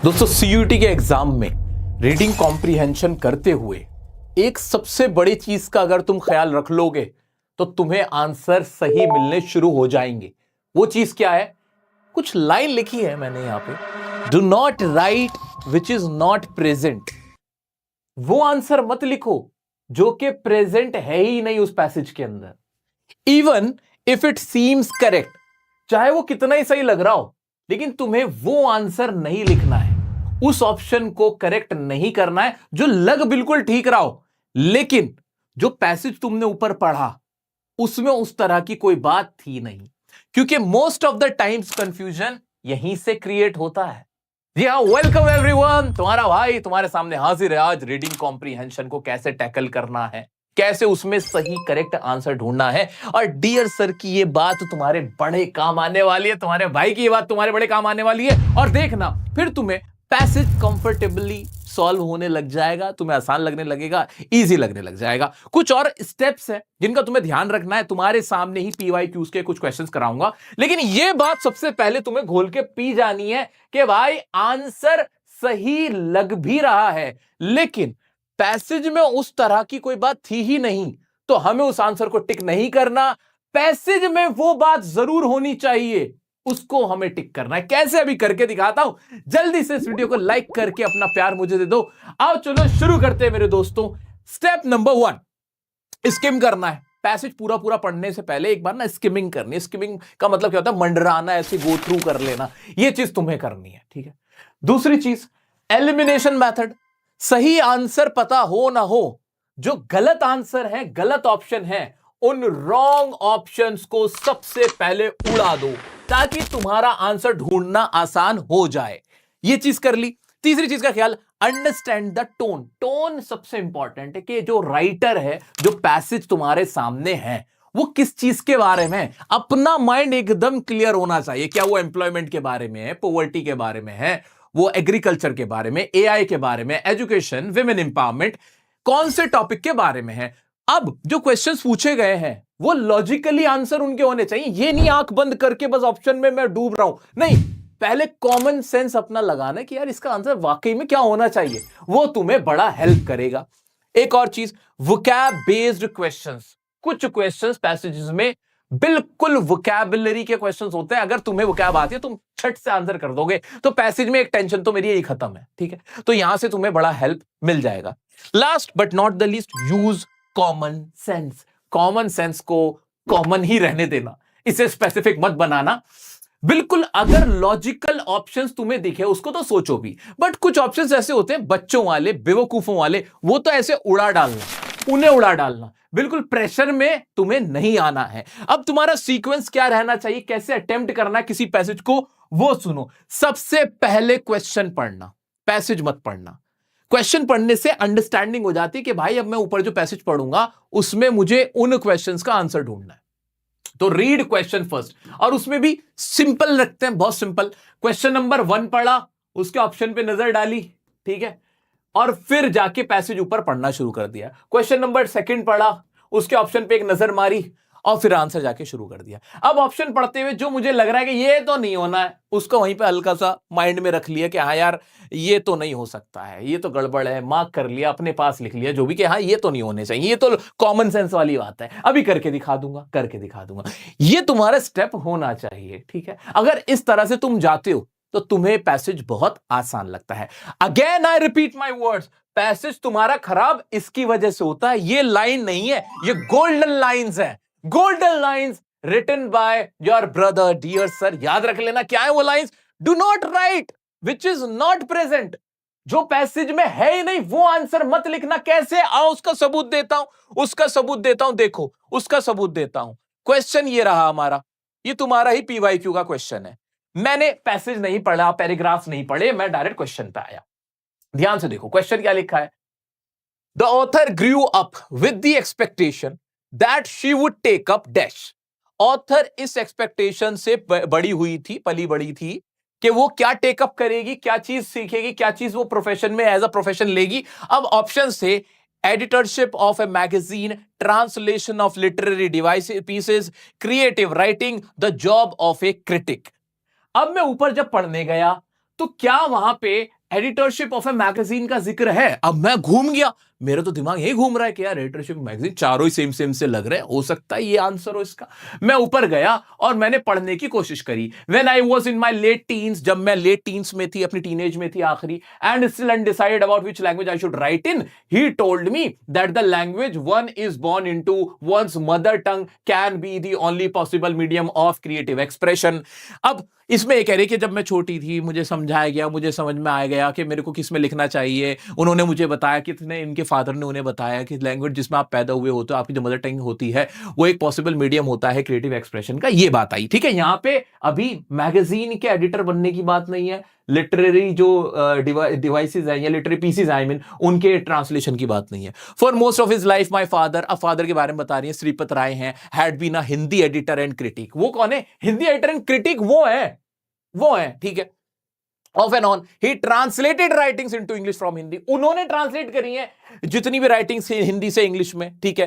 दोस्तों सीयूईटी के एग्जाम में रीडिंग कॉम्प्रिहेंशन करते हुए एक सबसे बड़ी चीज का अगर तुम ख्याल रख लोगे तो तुम्हें आंसर सही मिलने शुरू हो जाएंगे। वो चीज क्या है? कुछ लाइन लिखी है मैंने यहां पे, do not write which is not present. वो आंसर मत लिखो जो कि प्रेजेंट है ही नहीं उस पैसेज के अंदर, even if it seems correct, चाहे वो कितना ही सही लग रहा हो, लेकिन तुम्हें वो आंसर नहीं लिखना है, उस ऑप्शन को करेक्ट नहीं करना है जो लग बिल्कुल ठीक रहा हो, लेकिन जो पैसेज तुमने ऊपर पढ़ा उसमें उस तरह की कोई बात थी नहीं। क्योंकि most of the times confusion यहीं से क्रिएट होता है। जी हाँ, वेलकम एवरीवन, तुम्हारा भाई तुम्हारे सामने हाजिर है आज रीडिंग कॉम्प्रिहेंशन को कैसे टैकल करना है, कैसे उसमें सही करेक्ट आंसर ढूंढना है। और डियर सर की ये बात तुम्हारे बड़े काम आने वाली है, तुम्हारे भाई की ये बात तुम्हारे बड़े काम आने वाली है। और देखना फिर तुम्हें पैसेज कंफर्टेबली सॉल्व होने लग जाएगा, तुम्हें आसान लगने लगेगा, इजी लगने लग जाएगा। कुछ और स्टेप्स हैं जिनका तुम्हें ध्यान रखना है। तुम्हारे सामने ही पीवाईक्यूज के कुछ क्वेश्चंस कराऊंगा, लेकिन यह बात सबसे पहले तुम्हें घोल के पी जानी है कि भाई आंसर सही लग भी रहा है, लेकिन पैसेज में उस तरह की कोई बात थी ही नहीं, तो हमें उस आंसर को टिक नहीं करना। पैसेज में वो बात जरूर होनी चाहिए, उसको हमें टिक करना है। कैसे? अभी करके दिखाता हूं। जल्दी से इस वीडियो को लाइक करके अपना प्यार मुझे दे दो। आओ चलो शुरू करते हैं मेरे दोस्तों। स्टेप नंबर 1, स्किम करना है। पैसेज पूरा पूरा पढ़ने से पहले एक बार ना स्किमिंग करनी है। स्किमिंग का मतलब क्या होता है? मंडराना, ऐसे गो थ्रू कर लेना। ये चीज तुम्हें करनी है, ठीक है। दूसरी चीज, एलिमिनेशन मेथड। सही आंसर पता हो ना हो, जो गलत आंसर है, गलत ऑप्शन है, उन रॉन्ग ऑप्शंस को सबसे पहले उड़ा दो ताकि तुम्हारा आंसर ढूंढना आसान हो जाए। ये चीज कर ली। तीसरी चीज का ख्याल, अंडरस्टैंड द टोन। टोन सबसे इंपॉर्टेंट है कि जो राइटर है, जो पैसेज तुम्हारे सामने है, वो किस चीज के बारे में है। अपना माइंड एकदम क्लियर होना चाहिए। क्या वो एम्प्लॉयमेंट के बारे में है, पॉवर्टी के बारे में है, वो एग्रीकल्चर के बारे में, एआई के बारे में, एजुकेशन, विमेन एम्पावरमेंट, कौन से टॉपिक के बारे में है। अब जो क्वेश्चंस पूछे गए हैं वो लॉजिकली आंसर उनके होने चाहिए। ये नहीं आंख बंद करके बस ऑप्शन में मैं डूब रहा हूं, नहीं। पहले कॉमन सेंस अपना लगाना है कि यार इसका आंसर वाकई में क्या होना चाहिए, वो तुम्हें बड़ा हेल्प करेगा। एक और चीज, वोकैब बेस्ड क्वेश्चंस। कुछ क्वेश्चंस पैसेजेस में बिल्कुल वोकैबुलरी के क्वेश्चंस होते हैं। अगर तुम्हें वोकैब आती है तुम छट से आंसर कर दोगे, तो पैसेज में एक टेंशन तो मेरी यही खत्म है, ठीक है। तो यहां से तुम्हें बड़ा हेल्प मिल जाएगा। Last but not the least, use common sense. Common sense को कॉमन ही रहने देना, इसे स्पेसिफिक मत बनाना। बिल्कुल अगर लॉजिकल ऑप्शंस तुम्हें दिखे उसको तो सोचो भी, बट कुछ ऑप्शंस ऐसे होते हैं बच्चों वाले, बेवकूफों वाले, वो तो ऐसे उड़ा डालना, उन्हें उड़ा डालना। बिल्कुल प्रेशर में तुम्हें नहीं आना है। अब तुम्हारा सीक्वेंस क्या रहना चाहिए, कैसे अटेम्प्ट करना है किसी पैसेज को, वो सुनो। सबसे पहले क्वेश्चन पढ़ना, पैसेज मत पढ़ना। क्वेश्चन पढ़ने से अंडरस्टैंडिंग हो जाती है कि भाई अब मैं ऊपर जो पैसेज पढ़ूंगा उसमें मुझे उन क्वेश्चंस का आंसर ढूंढना है। तो रीड क्वेश्चन फर्स्ट, और उसमें भी सिंपल रखते हैं, बहुत सिंपल। क्वेश्चन नंबर 1 पढ़ा, उसके ऑप्शन पे नजर डाली, ठीक है, और फिर जाके पैसेज ऊपर पढ़ना शुरू कर दिया। क्वेश्चन नंबर 2 पढ़ा, उसके ऑप्शन पे एक नजर मारी, और फिर आंसर जाके शुरू कर दिया। अब ऑप्शन पढ़ते हुए जो मुझे लग रहा है कि ये तो नहीं होना है, उसको वहीं पे हल्का सा माइंड में रख लिया कि हाँ यार ये तो नहीं हो सकता है, ये तो गड़बड़ है, मार्क कर लिया, अपने पास लिख लिया जो भी, कि हाँ ये तो नहीं होने चाहिए, ये तो कॉमन सेंस वाली बात है, अभी करके दिखा दूंगा, करके दिखा दूंगा। ये तुम्हारा स्टेप होना चाहिए, ठीक है। अगर इस तरह से तुम जाते हो तो तुम्हें पैसेज बहुत आसान लगता है। Again I repeat my words, passage तुम्हारा खराब इसकी वजह से होता है। ये लाइन नहीं है, ये गोल्डन लाइंस है। Golden lines written by your brother. Dear sir, याद रख लेना क्या है वो lines. Do not write which is not present. जो पैसेज में है ही नहीं वो आंसर मत लिखना। कैसे? आओ उसका सबूत देता हूं, उसका सबूत देता हूं, देखो उसका सबूत देता हूं। क्वेश्चन ये रहा हमारा, ये तुम्हारा ही पीवाईक्यू का क्वेश्चन है। मैंने पैसेज नहीं पढ़ा, पैराग्राफ नहीं पढ़े, मैं डायरेक्ट क्वेश्चन पे आया। ध्यान से देखो क्वेश्चन क्या लिखा है। The author grew up with the expectation that she would take up dash. Author इस एक्सपेक्टेशन से बड़ी हुई थी, पली बड़ी थी कि वो क्या टेकअप करेगी, क्या चीज सीखेगी, क्या चीज वो प्रोफेशन में एज अ प्रोफेशन लेगी। अब ऑप्शन से editorship of a magazine, translation of literary device pieces, creative writing, the job of A critic. अब मैं ऊपर जब पढ़ने गया तो क्या वहां पे एडिटरशिप ऑफ ए मैगजीन का जिक्र है? अब मैं घूम गया, मेरा तो दिमाग यही घूम रहा है कि यार एडिटरशिप मैगजीन, चारों ही सेम सेम से लग रहे हैं, हो सकता है ये आंसर हो इसका। मैं ऊपर गया और मैंने पढ़ने की कोशिश करी। When I was in my late teens, जब मैं लेट टीन्स में थी, अपनी टीनेज में थी आखिरी, and still undecided about which language I should write in, he told me that the language one is born into one's mother tongue can be the only possible medium of creative expression। अब इसमें ये कह रही कि जब मैं छोटी थी मुझे समझाया गया, मुझे समझ में आ गया कि मेरे को किस में लिखना चाहिए। उन्होंने मुझे बताया, कितने इनके फादर ने उन्हें बताया कि लैंग्वेज जिसमें आप पैदा हुए होते हो, आपकी जो मदर टंग होती है, वो एक पॉसिबल मीडियम होता है क्रिएटिव एक्सप्रेशन का। ये बात आई, ठीक है। यहां पे अभी मैगजीन के एडिटर बनने की बात नहीं है, लिटरेरी जो डिवाइसेस है या लिटरेरी पीसीज, आई मीन उनके ट्रांसलेशन की बात नहीं है। For most of his life my father, अब फादर के बारे में बता रही है, श्रीपत राय हैं, had been a Hindi editor and critic. वो कौन है? हिंदी एडिटर एंड क्रिटिक वो है, ठीक है। Of and on he translated writings into English from Hindi, उन्होंने ट्रांसलेट करी है जितनी भी राइटिंग्स हिंदी से इंग्लिश में, ठीक है,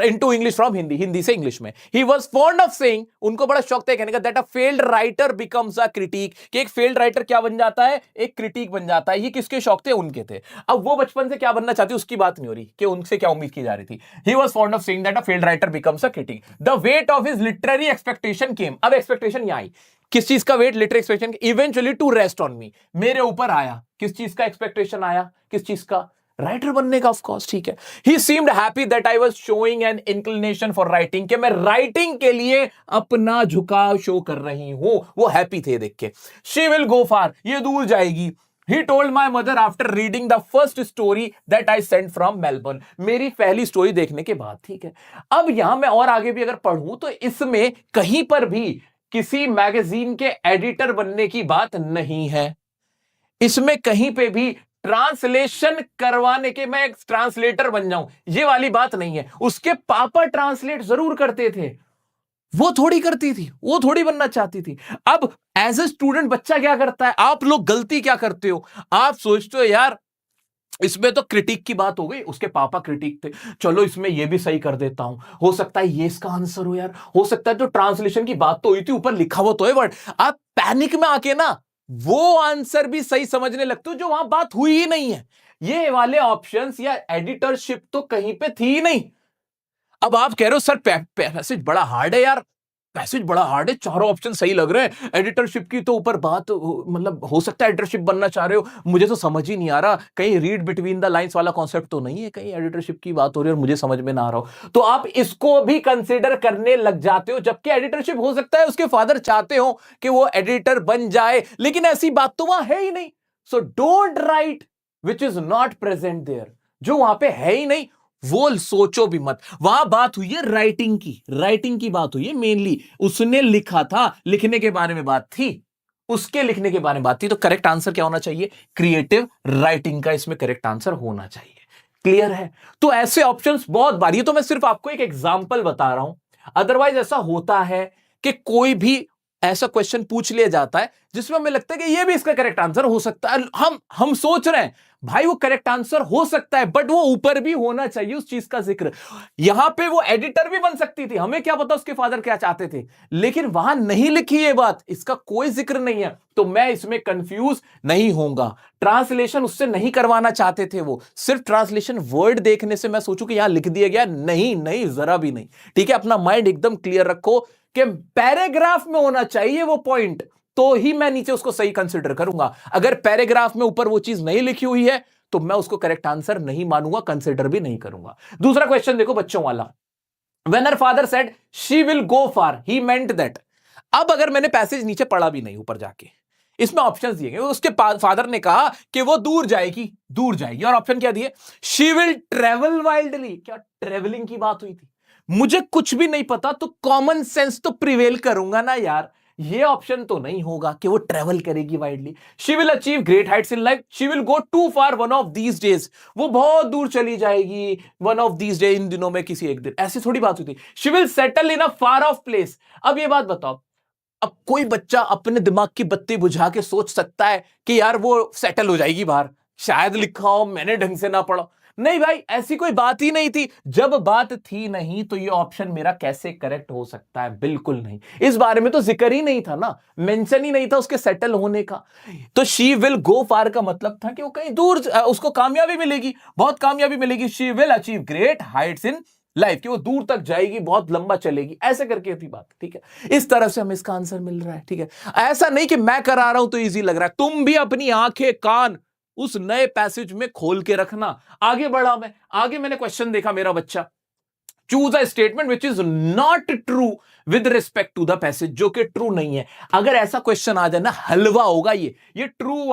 into English from Hindi, Hindi से इंग्लिश में। ही वाज फॉन्ड ऑफ सेइंग, उनको बड़ा शौक था कहने का, that a failed writer becomes a critic, कि एक फेल्ड राइटर क्या बन जाता है? एक क्रिटिक बन जाता है। ये किसके शौक थे? उनके थे। अब वो बचपन से क्या बनना चाहती उसकी बात नहीं हो रही कि उनसे क्या उम्मीद की जा रही थी। He was fond of saying that a failed writer becomes a critic, the weight of his literary expectation came. अब एक्सपेक्टेशन यहां आई, किस चीज का weight? Literary expectation, eventually to rest on me, मेरे ऊपर आया। किस चीज का एक्सपेक्टेशन आया? किस चीज का? राइटर बनने का, ऑफ कोर्स, ठीक है। He seemed happy that I was showing an inclination for writing, कि मैं राइटिंग के लिए अपना झुकाव शो कर रही हूं। वो हैप्पी थे देख के। शी विल गो फार, ये दूर जाएगी। He told my mother after reading the first story that I sent from Melbourne, मेरी पहली स्टोरी देखने के बाद, ठीक है। अब यहां मैं और आगे भी अगर पढ़ूं तो इसमें कहीं पर भी किसी मैगजीन के एडिटर बनने की बात नहीं है। इसमें कहीं पे भी ट्रांसलेशन करवाने के मैं एक ट्रांसलेटर बन जाऊं, ये वाली बात नहीं है। उसके पापा ट्रांसलेट जरूर करते थे, वो थोड़ी करती थी, वो थोड़ी बनना चाहती थी। अब एज ए स्टूडेंट बच्चा क्या करता है? आप लोग गलती क्या करते हो? आप सोचते हो यार इसमें तो क्रिटिक की बात हो गई, उसके पापा क्रिटिक थे, चलो इसमें ये भी सही कर देता हूं, हो सकता है ये इसका आंसर हो यार, हो सकता है जो ट्रांसलेशन की बात तो हुई थी ऊपर लिखा हुआ तो है वर्ड। आप पैनिक में आके ना वो आंसर भी सही समझने लगते हो जो वहां बात हुई ही नहीं है। ये वाले ऑप्शंस या एडिटरशिप तो कहीं पे थी ही नहीं। अब आप कह रहे हो सर पैसेज बड़ा हार्ड है यार, पैसेज बड़ा हार्ड है, चारों ऑप्शन सही लग रहे हैं, एडिटरशिप की तो ऊपर बात, मतलब हो सकता है एडिटरशिप बनना चाह रहे हो, मुझे तो समझ ही नहीं आ रहा, कहीं रीड बिटवीन द लाइंस वाला कॉन्सेप्ट तो नहीं है, कहीं एडिटरशिप की बात हो रही है और मुझे समझ में ना आ रहा हो, तो आप इसको भी कंसिडर करने लग जाते हो। जबकि एडिटरशिप हो सकता है उसके फादर चाहते हो कि वो एडिटर बन जाए, लेकिन ऐसी बात तो वहां है ही नहीं। So don't write which is not present there, जो वहां पे है ही नहीं वो सोचो भी मत। वहां बात हुई है राइटिंग की, राइटिंग की बात हुई है मेनली, उसने लिखा था, लिखने के बारे में बात थी, उसके लिखने के बारे में बात थी। तो करेक्ट आंसर क्या होना चाहिए? क्रिएटिव राइटिंग का इसमें करेक्ट आंसर होना चाहिए। क्लियर है? तो ऐसे ऑप्शंस बहुत बारी, तो मैं सिर्फ आपको एक एग्जांपल बता रहा हूं। अदरवाइज ऐसा होता है कि कोई भी ऐसा क्वेश्चन पूछ लिया जाता है जिसमें हमें लगता है कि ये भी इसका करेक्ट आंसर हो सकता है, हम सोच रहे हैं भाई वो करेक्ट आंसर हो सकता है, बट वो ऊपर भी होना चाहिए उस चीज का जिक्र। यहां पे वो एडिटर भी बन सकती थी, हमें क्या पता उसके फादर क्या चाहते थे, लेकिन वहां नहीं लिखी ये बात, इसका कोई जिक्र नहीं है, तो मैं इसमें कंफ्यूज नहीं होऊंगा। ट्रांसलेशन उससे नहीं करवाना चाहते थे वो, सिर्फ ट्रांसलेशन वर्ड देखने से मैं सोचूं कि यहां लिख दिया गया, नहीं नहीं, जरा भी नहीं। ठीक है, अपना माइंड एकदम क्लियर रखो कि पैराग्राफ में होना चाहिए वो पॉइंट, तो ही मैं नीचे उसको सही कंसिडर करूंगा। अगर पैराग्राफ में ऊपर वो चीज नहीं लिखी हुई है तो मैं उसको करेक्ट आंसर नहीं मानूंगा, कंसिडर भी नहीं करूंगा। दूसरा क्वेश्चन देखो बच्चों वाला, when her father said she will go far he meant that. अब अगर मैंने पैसेज नीचे पढ़ा भी नहीं ऊपर जाके, इसमें ऑप्शंस दिए गए, उसके फादर ने कहा कि वो दूर जाएगी, दूर जाएगी, और ऑप्शन क्या दिए? She will travel wildly. क्या ट्रेवलिंग की बात हुई थी? मुझे कुछ भी नहीं पता तो कॉमन सेंस तो प्रिवेल करूंगा ना यार, ये ऑप्शन तो नहीं होगा कि वो ट्रेवल करेगी widely. She will achieve great heights in life, she will go too far one of these days, वो बहुत दूर चली जाएगी वन ऑफ दीज डे, इन दिनों में किसी एक दिन, ऐसी थोड़ी बात हुई थी। She will settle in a far of place. अब ये बात बताओ, अब कोई बच्चा अपने दिमाग की बत्ती बुझा के सोच सकता है कि यार वो सेटल हो जाएगी बाहर, शायद लिखा हो, मैंने ढंग से ना पढ़ा, नहीं भाई, ऐसी कोई बात ही नहीं थी। जब बात थी नहीं तो ये ऑप्शन मेरा कैसे करेक्ट हो सकता है? बिल्कुल नहीं, इस बारे में तो जिक्र ही नहीं था ना, मेंशन ही नहीं था उसके सेटल होने का। तो शी विल गो फार का मतलब था कि वो कहीं दूर, उसको कामयाबी मिलेगी, बहुत कामयाबी मिलेगी। She will achieve great heights in life, कि वो दूर तक जाएगी, बहुत लंबा चलेगी, ऐसे करके थी बात। ठीक है, इस तरह से हमें इसका आंसर मिल रहा है। ठीक है, ऐसा नहीं कि मैं करा रहा हूं तो इजी लग रहा है। तुम भी अपनी आंखें कान उस नए पैसेज में खोल के रखना। आगे बढ़ा मैं, आगे मैंने क्वेश्चन देखा, मेरा बच्चा choose a statement which is not true with respect to the passage, जो कि ट्रू नहीं है। अगर ऐसा क्वेश्चन आ जाए ना, हलवा होगा ये ट्रू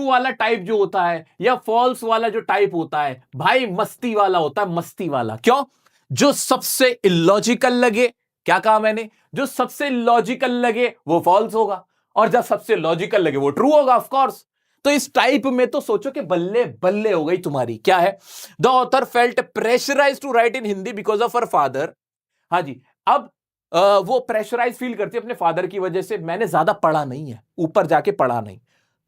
वाला टाइप जो होता है या फॉल्स वाला जो टाइप होता है भाई, मस्ती वाला होता है, मस्ती वाला। क्यों? जो सबसे इलॉजिकल लगे, क्या कहा मैंने, जो सबसे लॉजिकल लगे वो फॉल्स होगा, और जब सबसे लॉजिकल लगे वो ट्रू होगा, ऑफ कोर्स। तो इस टाइप में तो सोचो कि बल्ले बल्ले हो गई तुम्हारी। क्या है? The author felt pressurize to write in Hindi because of her father. हाँ जी, अब वो प्रेशराइज फील करती है अपने फादर की वजह से। मैंने ज्यादा पढ़ा नहीं है, ऊपर जाके पढ़ा नहीं,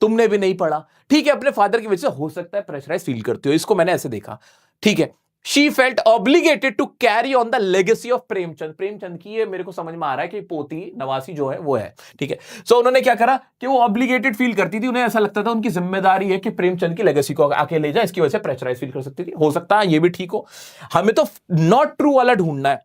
तुमने भी नहीं पढ़ा, ठीक है, अपने फादर की वजह से हो सकता है प्रेशराइज फील करते हो, इसको मैंने ऐसे देखा। ठीक है, she felt obligated to carry on the legacy of Premchand. Premchand की, ये मेरे को समझ में आ रहा है कि पोती नवासी जो है वो है। ठीक है, सो उन्होंने क्या करा कि वो ऑब्लिगेटेड फील करती थी, उन्हें ऐसा लगता था उनकी जिम्मेदारी है कि प्रेमचंद की लेगेसी को आके ले जाए, इसकी वजह से प्रेशराइज फील कर सकती थी। हो सकता है ये भी ठीक हो, हमें तो नॉट ट्रू वाला ढूंढना है।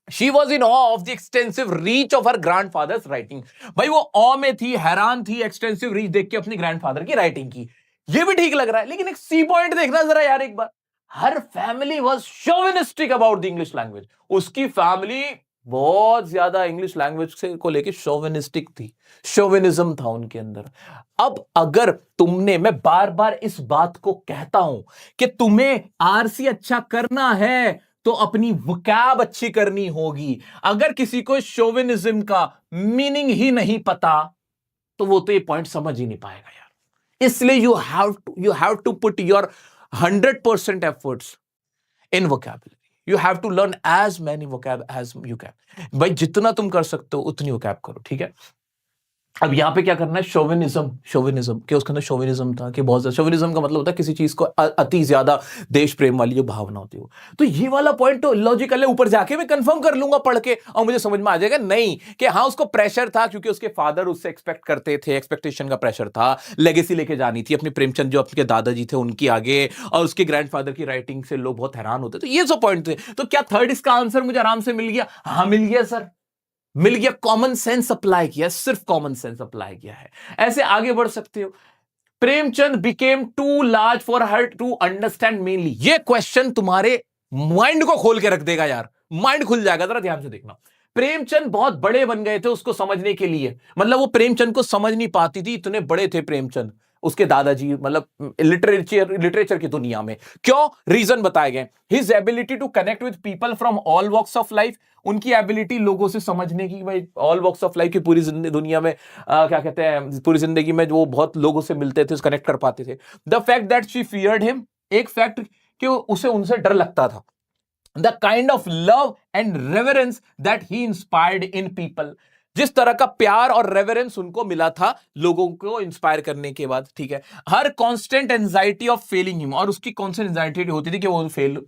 She was in awe of the extensive reach of her grandfather's writing। भाई वो awe में थी, हैरान थी, extensive reach देख के अपनी ग्रैंडफादर की राइटिंग की। ये भी ठीक लग रहा है, लेकिन एक सी पॉइंट देखना जरा यार एक बार। Her family was chauvinistic about the English language. उसकी फैमिली बहुत ज्यादा इंग्लिश लैंग्वेज से को लेके शोविनिस्टिक थी, शोविनिज्म था उनके अंदर। अब अगर तुमने, मैं बार बार इस बात को कहता हूं कि तुम्हें आरसी अच्छा करना है तो अपनी वोकैब अच्छी करनी होगी। अगर किसी को शोविनिज्म का मीनिंग ही नहीं पता तो वो तो ये पॉइंट समझ ही नहीं पाएगा यार। इसलिए you have to put your 100% efforts in vocabulary. You have to learn as many vocab as you can. भाई जितना तुम कर सकते हो उतनी वोकैब करो। ठीक है, अब यहां पे क्या करना है, शोविनिज्म के उसके अंदर शोविनिज्म था कि बहुत ज्यादा, शोविनिज्म का मतलब होता है किसी चीज को अति ज्यादा देश प्रेम वाली जो भावना होती है। तो ये वाला पॉइंट तो लॉजिकल है, ऊपर जाके मैं कंफर्म कर लूंगा पढ़ के और मुझे समझ में आ जाएगा नहीं कि हाँ उसको प्रेशर था क्योंकि उसके फादर उससे एक्सपेक्ट करते थे, एक्सपेक्टेशन का प्रेशर था, लेगेसी लेके जानी थी अपनी, प्रेमचंद जो अपने दादाजी थे उनकी आगे, और उसके ग्रैंडफादर की राइटिंग से लोग बहुत हैरान होते। तो ये जो पॉइंट थे, तो क्या थर्ड इसका आंसर मुझे आराम से मिल गया? हाँ मिल गया सर, मिल गया। कॉमन सेंस अप्लाई किया, सिर्फ कॉमन सेंस अप्लाई किया है। ऐसे आगे बढ़ सकते हो। Premchand became too large for her to understand mainly. ये क्वेश्चन तुम्हारे माइंड को खोल के रख देगा यार, माइंड खुल जाएगा। जरा ध्यान से देखना, प्रेमचंद बहुत बड़े बन गए थे उसको समझने के लिए, मतलब वो प्रेमचंद को समझ नहीं पाती थी, इतने बड़े थे प्रेमचंद, उसके दादाजी, मतलब लिटरेचर की दुनिया में। क्यों? रीजन बताए गए। His ability to connect with people from all walks of life. उनकी एबिलिटी लोगों से समझने की, भाई ऑल वॉक्स ऑफ लाइफ की पूरी दुनिया में क्या कहते हैं, पूरी जिंदगी में वो बहुत लोगों से मिलते थे, कनेक्ट कर पाते थे। The fact that she feared him, एक फैक्ट कि उसे उनसे डर लगता था। The kind of love and reverence that he inspired in people, जिस तरह का प्यार और रेवरेंस उनको मिला था लोगों को इंस्पायर करने के बाद। ठीक है, her constant anxiety of failing him, और उसकी कांस्टेंट एंजाइटी होती थी कि वो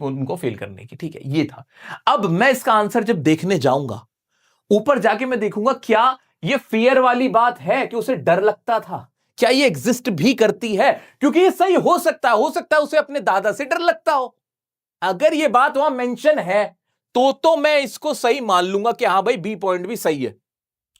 उनको फेल करने की। ठीक है, ये था। अब मैं इसका आंसर जब देखने जाऊंगा, ऊपर जाके मैं देखूंगा क्या ये फियर वाली बात है कि उसे डर लगता था, क्या ये एग्जिस्ट भी करती है? क्योंकि ये सही हो सकता है उसे अपने दादा से डर लगता हो। अगर ये बात वहां मेंशन है तो मैं इसको सही मान लूंगा कि हाँ भाई बी पॉइंट भी सही है,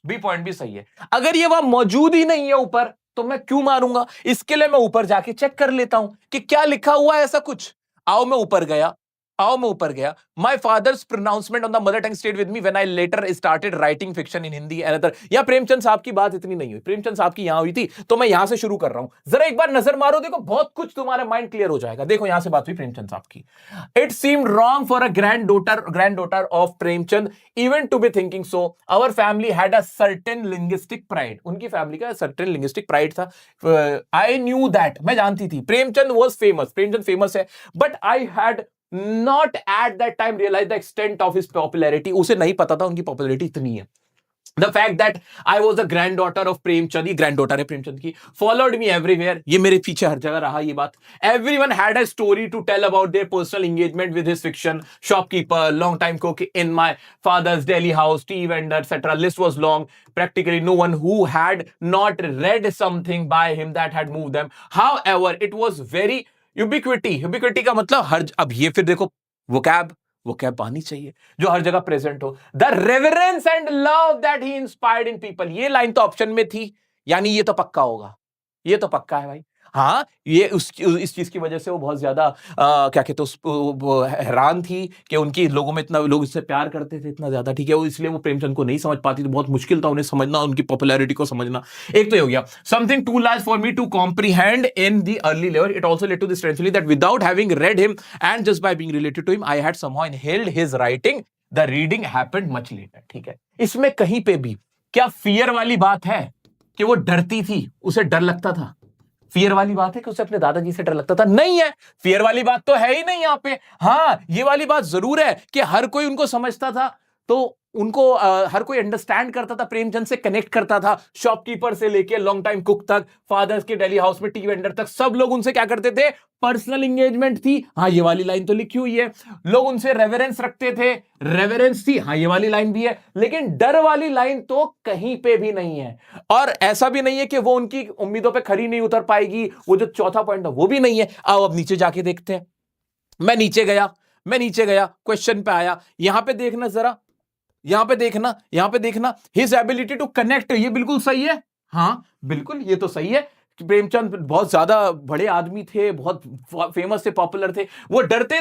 बी पॉइंट भी सही है। अगर ये वहां मौजूद ही नहीं है ऊपर तो मैं क्यों मारूंगा? इसके लिए मैं ऊपर जाके चेक कर लेता हूं कि क्या लिखा हुआ है ऐसा कुछ। आओ मैं ऊपर गया। My father's pronouncement on the mother tongue stayed with me when I later started writing fiction in Hindi and other. या प्रेमचंद साहब की बात इतनी नहीं हुई, प्रेमचंद साहब की यहां हुई थी, तो मैं यहां से शुरू कर रहा हूं। जरा एक बार नजर मारो, देखो बहुत कुछ तुम्हारा माइंड क्लियर हो जाएगा। देखो यहां से बात हुई प्रेमचंद साहब की। It seemed wrong for a granddaughter of Premchand even to be thinking so. Our family had a certain linguistic pride. उनकी फैमिली का सर्टेन लिंग्विस्टिक प्राइड था। आई न्यू दैट, मैं जानती थी Premchand was famous, Premchand famous है, but I had not at that time realise the extent of his popularity. उसे नहीं पता था उनकी पॉपुलैरिटी इतनी है। The fact that I was a granddaughter of Premchand, ये granddaughter है प्रेमचंद की, followed me everywhere, ये मेरे पीछे हर जगह रहा ये बात. Everyone had a story to tell about their personal engagement with his fiction, shopkeeper, long time cook in my father's Delhi house, tea vendor, etc. List was long. Practically no one who had not read something by him that had moved them. However, it was very ubiquity. Ubiquity का मतलब हर, अब ये फिर देखो vocab, वो क्या पानी चाहिए जो हर जगह प्रेजेंट हो. The reverence and love that he inspired in people, ये लाइन तो ऑप्शन में थी, यानी ये तो पक्का होगा, ये तो पक्का है भाई. हाँ, ये इस चीज की वजह से वो बहुत ज्यादा क्या कहते वो हैरान थी कि उनकी लोगों में इतना लोग इससे प्यार करते थे इतना ज्यादा. ठीक है, वो इसलिए वो प्रेमचंद को नहीं समझ पाती थी, बहुत मुश्किल था उन्हें समझना, उनकी पॉपुलैरिटी को समझना. एक तो ये हो गया something too large for me to comprehend in the early level. It also led to this that without having read him and just by being related to him I had somehow inhaled his writing. The reading happened much later. ठीक है, इसमें कहीं पे भी क्या fear वाली बात है कि वो डरती थी, उसे डर लगता था? फियर वाली बात है कि उसे अपने दादाजी से डर लगता था? नहीं है, फियर वाली बात तो है ही नहीं यहां पे. हाँ, ये वाली बात जरूर है कि हर कोई उनको समझता था, तो उनको हर कोई अंडरस्टैंड करता था, प्रेमचंद से कनेक्ट करता था, शॉपकीपर से लेके लॉन्ग टाइम कुक तक, फादर्स के दिल्ली हाउस में टी वेंडर तक, सब लोग उनसे क्या करते थे, पर्सनल एंगेजमेंट थी. हाँ, ये वाली लाइन तो लिखी हुई है. लोग उनसे रेवरेंस रखते थे, रेवरेंस थी. हाँ, ये वाली लाइन भी है, लेकिन डर वाली लाइन तो कहीं पे भी नहीं है. और ऐसा भी नहीं है कि वो उनकी उम्मीदों पे खरी नहीं उतर पाएगी, वो जो चौथा पॉइंट है वो भी नहीं है. आओ अब नीचे जाके देखते हैं. मैं नीचे गया, क्वेश्चन पे आया. यहां पे देखना जरा, यहां पे देखना हिज एबिलिटी टू कनेक्ट, ये बिल्कुल सही है. हाँ बिल्कुल, ये तो सही है. प्रेमचंद बहुत ज्यादा बड़े आदमी थे, बहुत फेमस थे, पॉपुलर थे. वो डरती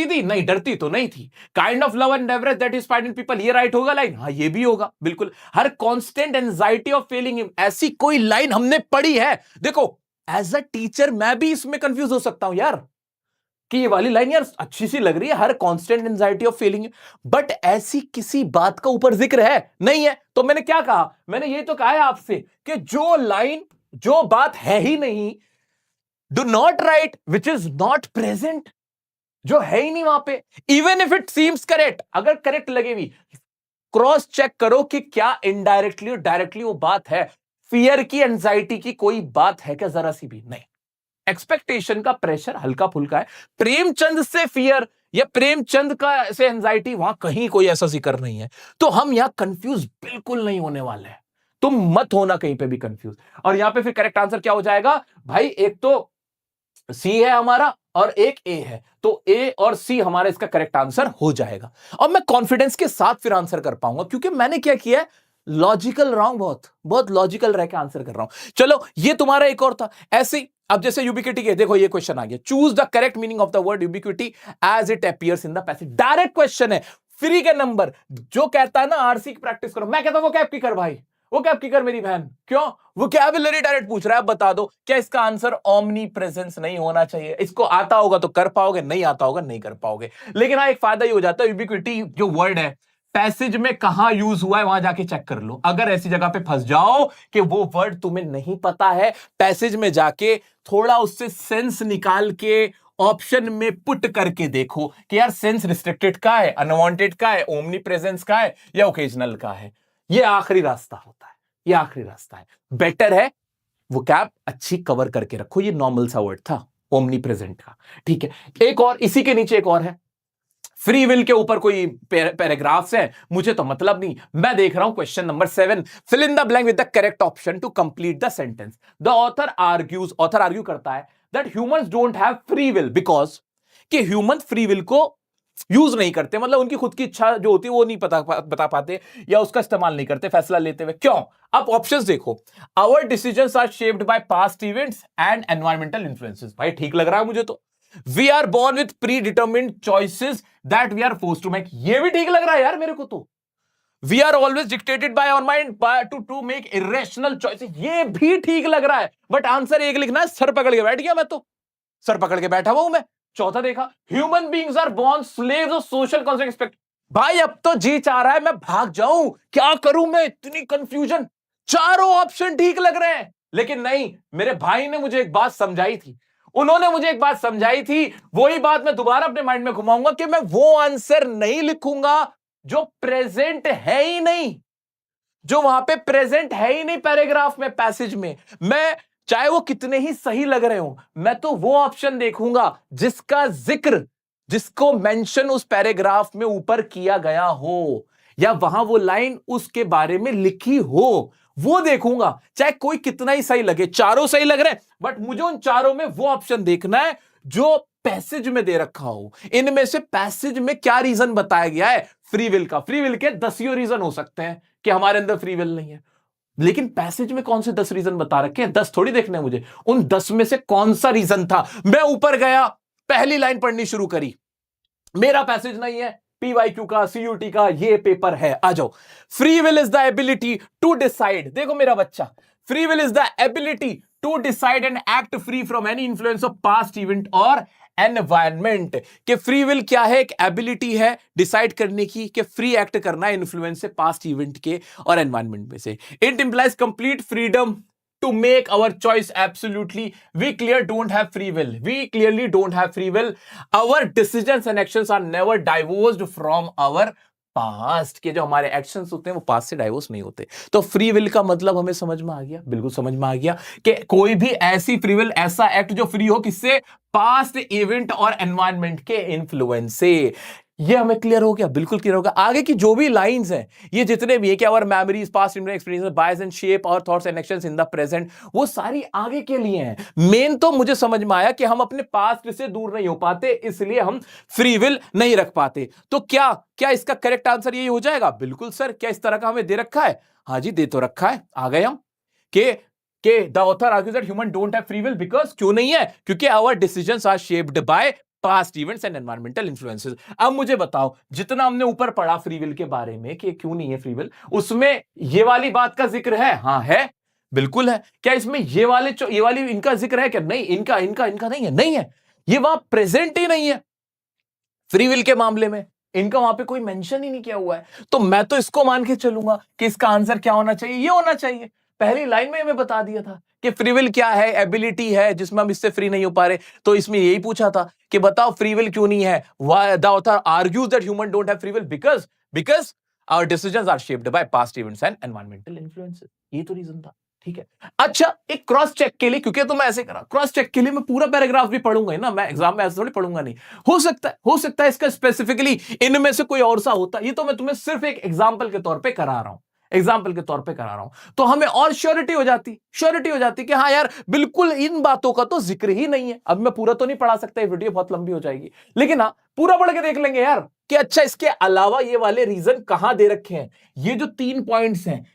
थी? नहीं, डरती तो नहीं थी. Kind of love and average that is find in people, ये राइट होगा लाइन? हाँ, ये भी होगा बिल्कुल. Her constant anxiety of failing him, ऐसी कोई लाइन हमने पढ़ी है? देखो, एज अ टीचर मैं भी इसमें कंफ्यूज हो सकता हूं यार, कि ये वाली लाइन यार अच्छी सी लग रही है, her constant anxiety of feeling, but ऐसी किसी बात का ऊपर जिक्र है नहीं है. तो मैंने क्या कहा? मैंने ये तो कहा है आपसे कि जो लाइन, जो बात है ही नहीं, do not write which is not present, जो है ही नहीं वहां पे, even if it seems correct, अगर करेक्ट लगे भी, क्रॉस चेक करो कि क्या इनडायरेक्टली और डायरेक्टली वो बात है. फियर की, एंजाइटी की कोई बात है क्या? जरा सी भी नहीं. एक्सपेक्टेशन का प्रेशर हल्का फुल्का है. प्रेमचंद से फियर या प्रेमचंद का से एंजाइटी, वहां कहीं कोई ऐसा जिक्र नहीं है. तो हम यहां कंफ्यूज बिल्कुल नहीं होने वाले हैं. तुम मत होना कहीं पे भी कंफ्यूज. और यहां पे फिर करेक्ट आंसर क्या हो जाएगा भाई? एक तो सी है हमारा और एक ए है, तो ए और सी हमारा इसका करेक्ट आंसर हो जाएगा. और मैं कॉन्फिडेंस के साथ फिर आंसर कर पाऊंगा, क्योंकि मैंने क्या किया है, लॉजिकल रहा हूं, बहुत लॉजिकल रह के आंसर कर रहा हूं. चलो, ये तुम्हारा एक और था. ऐसे अब जैसे यूबिक्विटी के, देखो ये क्वेश्चन आ गया, choose the correct meaning of the word ubiquity as it appears in the passage. Direct question है, फ्री के नंबर. जो कहता है ना आरसी की प्रैक्टिस करो, मैं कहता हूं वो कैप की कर भाई, वो कैप की कर मेरी बहन. क्यों? वोकैबुलरी डायरेक्ट पूछ रहा है. बता दो क्या इसका आंसर ओमनी प्रेजेंस नहीं होना चाहिए? इसको आता होगा तो कर पाओगे, नहीं आता होगा नहीं कर पाओगे. लेकिन हाँ, एक फायदा ये हो जाता है, यूबिक्विटी जो वर्ड है पैसेज में कहां यूज हुआ है वहां जाके चेक कर लो. अगर ऐसी जगह पे फंस जाओ कि वो वर्ड तुम्हें नहीं पता है, पैसेज में जाके थोड़ा उससे सेंस निकाल के ऑप्शन में पुट करके देखो कि यार सेंस रिस्ट्रिक्टेड का है, अनवांटेड का है, ओमनी प्रेजेंस का है या ओकेजनल का है. ये आखिरी रास्ता होता है, ये आखिरी रास्ता है. बेटर है वो कैप अच्छी कवर करके रखो. ये नॉर्मल सा वर्ड था ओमनी प्रेजेंट का. ठीक है, एक और इसी के नीचे एक और है. फ्री विल के ऊपर कोई पैराग्राफ्स है, मुझे तो मतलब नहीं. मैं देख रहा हूं question number 7, fill in the blank with the correct option to complete the sentence. The author argue करता है that humans don't have free will because कि ह्यूमन फ्री विल को यूज नहीं करते, मतलब उनकी खुद की इच्छा जो होती है वो नहीं बता पाते या उसका इस्तेमाल नहीं करते फैसला लेते हुए. क्यों? आप ऑप्शंस देखो. Our decisions are shaped by past events and environmental influences. भाई ठीक लग रहा है मुझे तो. We are born with predetermined choices that we are forced to make. ये भी ठीक लग रहा है यार मेरे को तो. We are always dictated by our mind to make irrational choices. ये भी ठीक लग रहा है. बट आंसर एक लिखना है, सर पकड़ के बैठ गया मैं तो, सर पकड़ के बैठा हुआ हूं मैं. चौथा देखा, human beings are born slaves of social contract. भाई अब तो जी चाह रहा है मैं भाग जाऊं, क्या करूं मैं, इतनी कंफ्यूजन. चारों ऑप्शन ठीक लग रहे हैं, लेकिन नहीं, मेरे भाई ने मुझे एक बात समझाई थी, उन्होंने मुझे एक बात समझाई थी. वही बात मैं दोबारा अपने माइंड में घुमाऊंगा कि मैं वो आंसर नहीं लिखूंगा जो प्रेजेंट है ही नहीं. जो वहां पे प्रेजेंट है ही नहीं पैराग्राफ में, पैसेज में। मैं चाहे वो कितने ही सही लग रहे हो, मैं तो वो ऑप्शन देखूंगा जिसका जिक्र, जिसको मेंशन उस पैराग्राफ में ऊपर किया गया हो, या वहां वो लाइन उसके बारे में लिखी हो, वो देखूंगा। चाहे कोई कितना ही सही लगे, चारों सही लग रहे हैं, बट मुझे उन चारों में वो ऑप्शन देखना है जो पैसेज में दे रखा हो। इनमें से पैसेज में क्या रीजन बताया गया है फ्री विल का? फ्री विल के 10 रीजन हो सकते हैं कि हमारे अंदर फ्री विल नहीं है, लेकिन पैसेज में कौन से 10 रीजन बता रखे हैं? 10 थोड़ी देखने हैं मुझे, उन 10 में से कौन सा रीजन था। मैं ऊपर गया, पहली लाइन पढ़नी शुरू करी, मेरा पैसेज नहीं है, पीवाईक्यू का, सीयूटी का ये पेपर है, आ जाओ। Free will is the ability to decide, देखो मेरा बच्चा, free will is the ability to decide and act free from any influence of past event और एनवायरमेंट। के फ्री विल क्या है? एक एबिलिटी है डिसाइड करने की कि फ्री एक्ट करना है इन्फ्लुएंस से, पास्ट इवेंट के और एनवायरमेंट में से। It implies complete freedom to make our choice. Absolutely, we don't have free will, we clearly don't have free will. Our decisions and actions are never divorced from our past के, जो हमारे actions होते हैं वो past से divorce नहीं होते। तो फ्री विल का मतलब हमें समझ में आ गया, बिल्कुल समझ में आ गया कि कोई भी ऐसी फ्री विल, ऐसा एक्ट जो फ्री हो किससे? पास्ट इवेंट और एनवायरनमेंट के इन्फ्लुएंस से। ये हमें क्लियर हो गया, बिल्कुल क्लियर होगा। आगे की जो भी लाइंस हैं, ये जितने भी है कि our memories, past experiences, bias and shape और thoughts and actions in the present, वो सारी आगे के लिए हैं। मेन तो मुझे समझ में आया कि हम अपने पास्ट से दूर नहीं हो पाते, इसलिए हम फ्री विल नहीं रख पाते। तो क्या क्या इसका करेक्ट आंसर यही हो जाएगा? बिल्कुल सर। क्या इस तरह का हमें दे रखा है? हाँ जी, दे तो रखा है। आ गए हम के the author argues that human don't have free will because, क्यों नहीं है? क्योंकि our decisions are shaped by past events and environmental influences. अब मुझे बताओ, जितना हमने ऊपर पढ़ा फ्री विल के बारे में कि क्यों नहीं है फ्री विल, उसमें ये वाली बात का जिक्र है? हाँ है, बिल्कुल है। क्या इसमें ये वाली इनका जिक्र है क्या? नहीं, इनका इनका इनका नहीं है, नहीं है। ये वहां प्रेजेंट ही नहीं है फ्री विल के मामले में, इनका वहां पे कोई मेंशन ही नहीं किया हुआ है। तो मैं तो इसको मान के चलूंगा कि इसका आंसर क्या होना चाहिए? ये होना चाहिए। पहली लाइन में हमें बता दिया था कि फ्री विल क्या है, एबिलिटी है जिसमें हम इससे फ्री नहीं हो पा रहे। तो इसमें यही पूछा था कि बताओ फ्री विल क्यों नहीं है? The author argues that human don't have free will because our decisions are shaped by past events and environmental influences. ये तो रीजन था, ठीक है। अच्छा, एक क्रॉस चेक के लिए, क्योंकि तो मैं ऐसे करा, क्रॉस चेक के लिए मैं पूरा पैराग्राफ भी पढ़ूंगा ही ना, मैं एग्जाम में ऐसे थोड़ी पढ़ूंगा नहीं। हो सकता है इसका स्पेसिफिकली इनमें से कोई और सा होता। ये तो मैं तुम्हें सिर्फ एक एग्जाम्पल के तौर पे करा रहा हूं, एग्जाम्पल के तौर पे करा रहा हूं। तो हमें और श्योरिटी हो जाती कि हाँ यार, बिल्कुल इन बातों का तो जिक्र ही नहीं है। अब मैं पूरा तो नहीं पढ़ा सकता, ये वीडियो बहुत लंबी हो जाएगी, लेकिन हाँ पूरा पढ़ के देख लेंगे यार कि अच्छा इसके अलावा ये वाले रीजन कहां दे रखे हैं। ये जो 3 पॉइंट्स हैं,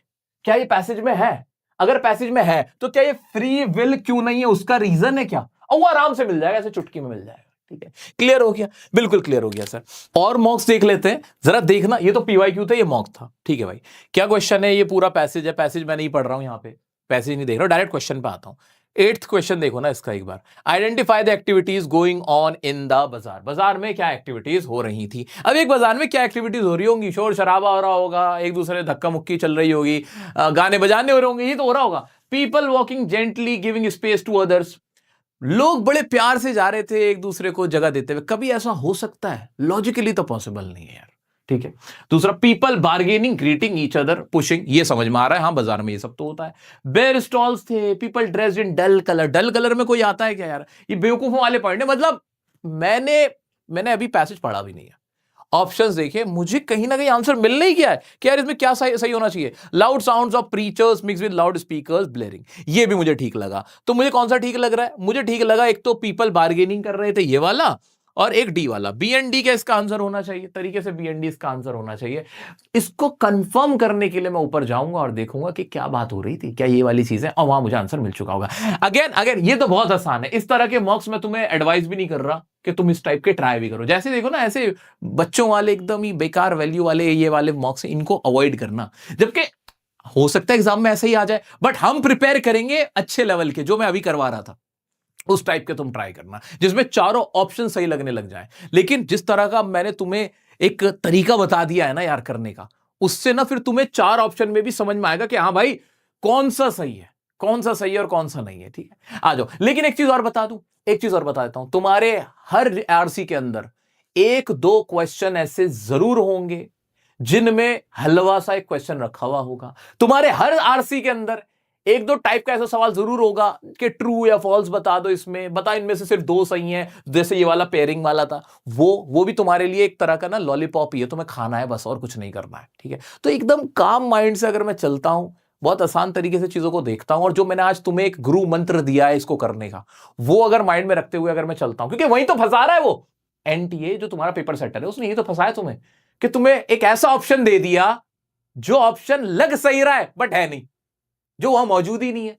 क्या ये पैसेज में है? अगर पैसेज में है तो क्या ये फ्री विल क्यों नहीं है, उसका रीजन है क्या? और वो आराम से मिल जाएगा, ऐसे चुटकी में मिल जाएगा। ठीक है, क्लियर हो गया, बिल्कुल क्लियर हो गया सर। और मॉक्स देख लेते हैं जरा, देखना। ये तो पीवाईक्यू था, ये मॉक था, ठीक है भाई। क्या क्वेश्चन है? ये पूरा पैसेज है, पैसेज मैं नहीं पढ़ रहा हूं, यहां पे पैसेज नहीं देख रहा हूं, डायरेक्ट क्वेश्चन पे आता हूं। 8th क्वेश्चन देखो ना इसका एक बार। Identify the activities going on in the bazaar. बाजार में क्या एक्टिविटीज हो रही थी? अब एक बाजार में क्या एक्टिविटीज हो रही होंगी? शोर शराबा हो रहा होगा, एक दूसरे धक्का मुक्की चल रही होगी, गाने बजाने हो रहे होंगे, ये तो हो रहा होगा। People walking gently giving space to others. लोग बड़े प्यार से जा रहे थे एक दूसरे को जगह देते हुए। कभी ऐसा हो सकता है? लॉजिकली तो पॉसिबल नहीं है यार, ठीक है। दूसरा, people bargaining greeting each other pushing, ये समझ में आ रहा है, हाँ बाजार में ये सब तो होता है। बेयर स्टॉल्स थे, people dressed in dull colour. Dull colour में कोई आता है क्या यार? ये बेवकूफों वाले पॉइंट है। मतलब मैंने अभी पैसेज पढ़ा भी नहीं है, ऑप्शंस देखे, मुझे कहीं ना कहीं आंसर मिल नहीं गया है कि यार इसमें क्या सही होना चाहिए। Loud sounds of preachers mix with loud speakers blaring, ये भी मुझे ठीक लगा। तो मुझे कौन सा ठीक लग रहा है? मुझे ठीक लगा एक तो पीपल बार्गेनिंग कर रहे थे, ये वाला, और एक डी वाला। बी एंड डी क्या इसका आंसर होना चाहिए? तरीके से बी एंड डी इसका आंसर होना चाहिए। इसको कंफर्म करने के लिए मैं ऊपर जाऊंगा और देखूंगा कि क्या बात हो रही थी, क्या ये वाली चीजें, और वहां मुझे आंसर मिल चुका होगा। अगेन ये तो बहुत आसान है। इस तरह के मॉक्स में तुम्हें एडवाइस भी नहीं कर रहा कि तुम इस टाइप के ट्राई भी करो। जैसे देखो ना, ऐसे बच्चों वाले एकदम ही बेकार वैल्यू वाले ये वाले मॉक्स, इनको अवॉइड करना। जबकि हो सकता है एग्जाम में ऐसे ही आ जाए, बट हम प्रिपेयर करेंगे अच्छे लेवल के, जो मैं अभी करवा रहा था उस टाइप के तुम ट्राई करना, जिसमें चारों ऑप्शन सही लगने लग जाए। लेकिन जिस तरह का मैंने तुम्हें एक तरीका बता दिया है ना यार करने का, उससे ना फिर तुम्हें 4 ऑप्शन में भी समझ में आएगा कि हाँ भाई कौन सा सही है, कौन सा सही है और कौन सा नहीं है। ठीक है, आ जाओ। लेकिन एक चीज और बता दूं, एक चीज और बता देता हूं, तुम्हारे हर आरसी के अंदर 1-2 क्वेश्चन ऐसे जरूर होंगे जिनमें हलवा सा एक क्वेश्चन रखा हुआ होगा। तुम्हारे हर आरसी के अंदर एक दो टाइप का ऐसा सवाल जरूर होगा कि ट्रू या फॉल्स बता दो, इसमें बता इनमें से सिर्फ दो सही हैं, जैसे ये वाला पेयरिंग वाला था। वो भी तुम्हारे लिए एक तरह का ना लॉलीपॉप ही है, तुम्हें खाना है बस और कुछ नहीं करना है, ठीक है। तो एकदम काम माइंड से अगर मैं चलता हूं, बहुत आसान तरीके से चीजों को देखता हूं, और जो मैंने आज तुम्हें एक गुरु मंत्र दिया है इसको करने का, वो अगर माइंड में रखते हुए अगर मैं चलता हूं, क्योंकि वही तो फंसा रहा है वो एनटीए जो तुम्हारा पेपर सेटर है, उसने ये तो फंसाया तुम्हें कि तुम्हें एक ऐसा ऑप्शन दे दिया जो ऑप्शन लग सही रहा है बट है नहीं, जो वहां मौजूद ही नहीं है,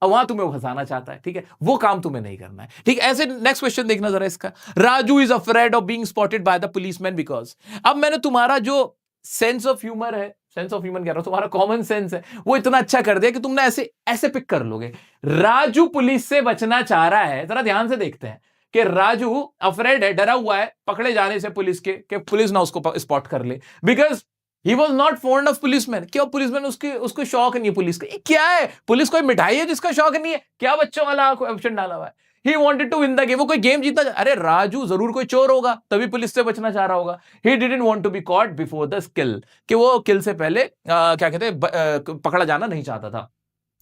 और वहां तुम्हें फंसाना चाहता है, ठीक है। वो काम तुम्हें नहीं करना है, ठीक है। ऐसे नेक्स्ट क्वेश्चन देखना जरा इसका। Raju is afraid of being spotted by the policeman because. अब मैंने तुम्हारा जो सेंस ऑफ ह्यूमर है, सेंस ऑफ ह्यूमर कह रहा हूं, तुम्हारा कॉमन सेंस है, वो इतना अच्छा कर दिया कि तुमने ऐसे ऐसे पिक कर लोगे। राजू पुलिस से बचना चाह रहा है, जरा ध्यान से देखते हैं कि राजू अफ्रेड है, डरा हुआ है पकड़े जाने से पुलिस के, कि पुलिस ना उसको स्पॉट कर ले, because he was not fond of policeman. क्यों? पुलिसमैन उसको शौक नहीं है पुलिस का। क्या है, पुलिस कोई मिठाई है जिसका शौक नहीं है क्या? बच्चों वाला ऑप्शन डाला हुआ है। He wanted to win the game, वो कोई गेम जीतना। अरे राजू जरूर कोई चोर होगा तभी पुलिस से बचना चाह रहा होगा। He didn't want to be caught before the kill, कि वो किल से पहले क्या कहते हैं पकड़ा जाना नहीं चाहता था।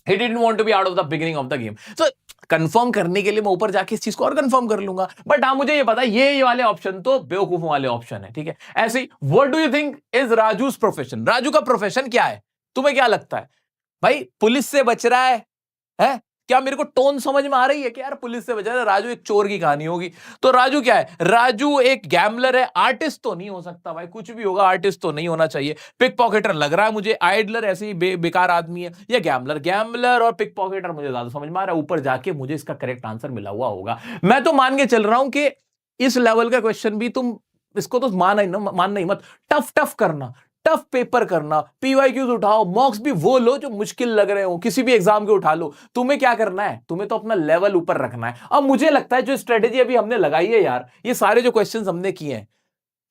He didn't want to be out of the beginning of the game. So confirm करने के लिए मैं ऊपर जाके इस चीज को और कंफर्म कर लूंगा, बट हाँ मुझे ये पता है ये वाले ऑप्शन तो बेवकूफों वाले ऑप्शन है, ठीक है। ऐसे ही what do you think is Raju's profession? Raju का प्रोफेशन क्या है? तुम्हें क्या लगता है? भाई पुलिस से बच रहा है? क्या मेरे को टोन समझ में आ रही है कि यार पुलिस से बच रहा है, राजू एक चोर की कहानी होगी। तो राजू क्या है? राजू एक गैम्बलर है। आर्टिस्ट तो नहीं हो सकता भाई, कुछ भी होगा आर्टिस्ट तो नहीं होना चाहिए। पिक पॉकेटर लग रहा है मुझे, आइडलर ऐसे ही बेकार आदमी है, या गैम्बलर और पिक पॉकेटर मुझे ज्यादा समझ में आ रहा है। ऊपर जाके मुझे इसका करेक्ट आंसर मिला हुआ होगा। मैं तो मान के चल रहा हूं कि इस लेवल का क्वेश्चन भी तुम इसको तो मानना ही मत। टफ करना, टफ पेपर करना, पीवाईक्यूज उठाओ, मॉक्स भी वो लो जो मुश्किल लग रहे हो, किसी भी एग्जाम के उठा लो। तुम्हें क्या करना है? तुम्हें तो अपना लेवल ऊपर रखना है। अब मुझे लगता है जो स्ट्रेटेजी अभी हमने लगाई है यार, ये सारे जो क्वेश्चंस हमने किए हैं,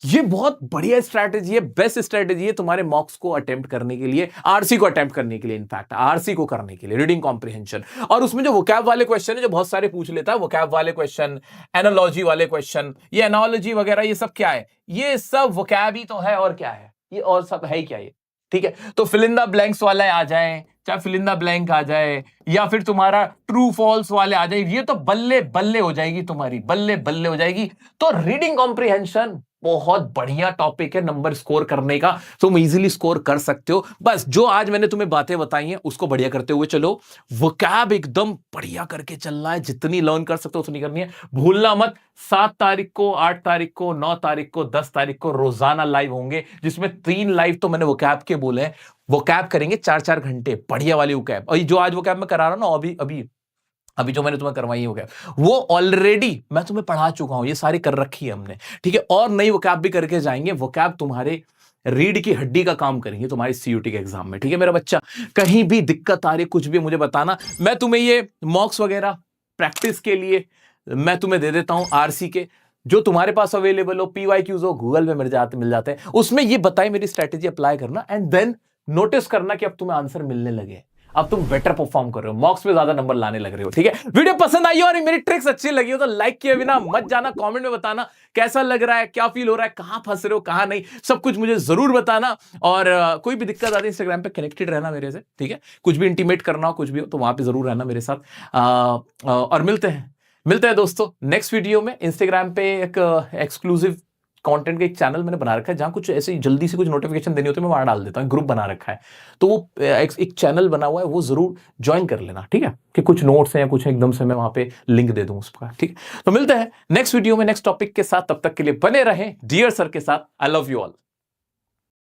ये बहुत बढ़िया स्ट्रैटेजी है, बेस्ट स्ट्रैटेजी है तुम्हारे मॉक्स को अटेम्प्ट करने के लिए, आरसी को अटेम्प्ट करने के लिए, इनफैक्ट आरसी को करने के लिए, रीडिंग कॉम्प्रिहेंशन। और उसमें जो वोकैब वाले क्वेश्चन है जो बहुत सारे पूछ लेता है, वोकैब वाले क्वेश्चन, एनालॉजी वाले क्वेश्चन, ये एनालॉजी वगैरह ये सब क्या है? ये सब वोकैब ही तो है, और क्या है ये? और सब है क्या ये? ठीक है, तो फिल इन द ब्लैंक्स वाले आ जाए, चाहे फिल इन द ब्लैंक आ जाए, या फिर तुम्हारा ट्रू फॉल्स वाले आ जाए, ये तो बल्ले बल्ले हो जाएगी तुम्हारी, बल्ले बल्ले हो जाएगी। तो रीडिंग कॉम्प्रिहेंशन बहुत बढ़िया टॉपिक है नंबर स्कोर करने का, तुम इजीली स्कोर कर सकते हो। बस जो आज मैंने तुम्हें बातें बताई हैं उसको बढ़िया करते हुए चलो। वोकैब एकदम बढ़िया करके चलना है, जितनी लर्न कर सकते हो उतनी करनी है। भूलना मत, 7 तारीख को, 8 तारीख को, 9 तारीख को, 10 तारीख को रोजाना लाइव होंगे, जिसमें 3 लाइव तो मैंने वोकैब के बोले हैं। वोकैब करेंगे 4-4 घंटे, बढ़िया वाली वोकैब। और जो आज वोकैब में करा रहा हूं ना, अभी जो मैंने तुम्हें करवाई हो गया, वो ऑलरेडी मैं तुम्हें पढ़ा चुका हूं, ये सारी कर रखी है हमने, ठीक है। और नई वोकैब भी करके जाएंगे। वोकैब तुम्हारे रीड की हड्डी का काम करेंगे तुम्हारी सीयूटी के एग्जाम में, ठीक है मेरा बच्चा। कहीं भी दिक्कत आ रही, कुछ भी मुझे बताना। मैं तुम्हें ये मॉक्स वगैरह प्रैक्टिस के लिए मैं तुम्हें दे देता हूं आरसी के, जो तुम्हारे पास अवेलेबल हो, पीवाईक्यूज हो, गूगल पे मिल जाते हैं। उसमें ये बताई मेरी स्ट्रेटेजी अप्लाई करना, एंड देन नोटिस करना कि अब तुम्हें आंसर मिलने लगे, अब तुम बेटर परफॉर्म कर रहे हो, मॉक्स में ज्यादा नंबर लाने लग रहे हो, ठीक है। वीडियो पसंद आई हो और मेरी ट्रिक्स अच्छी लगी हो तो लाइक किए बिना मत जाना, कमेंट में बताना कैसा लग रहा है, क्या फील हो रहा है, कहां फंस रहे हो, कहां नहीं, सब कुछ मुझे जरूर बताना। और कोई भी दिक्कत आती है इंस्टाग्राम पे कनेक्टेड रहना मेरे से, ठीक है। कुछ भी इंटीमेट करना हो, कुछ भी हो, तो वहां पे जरूर रहना मेरे साथ। और मिलते हैं दोस्तों नेक्स्ट वीडियो में। इंस्टाग्राम पे एक एक्सक्लूसिव कंटेंट का एक चैनल मैंने बना रखा है, जहां कुछ ऐसे जल्दी से कुछ नोटिफिकेशन देनी होती है, मैं वहां डाल देता हूं। ग्रुप बना रखा है, तो वो एक चैनल बना हुआ है, वो जरूर ज्वाइन कर लेना, ठीक है। कि कुछ नोट्स हैं या कुछ एकदम से मैं वहां पे लिंक दे दूं उसका, ठीक है। तो मिलते हैं नेक्स्ट वीडियो में नेक्स्ट टॉपिक के साथ, तब तक के लिए बने रहें डियर सर के साथ। I love you all.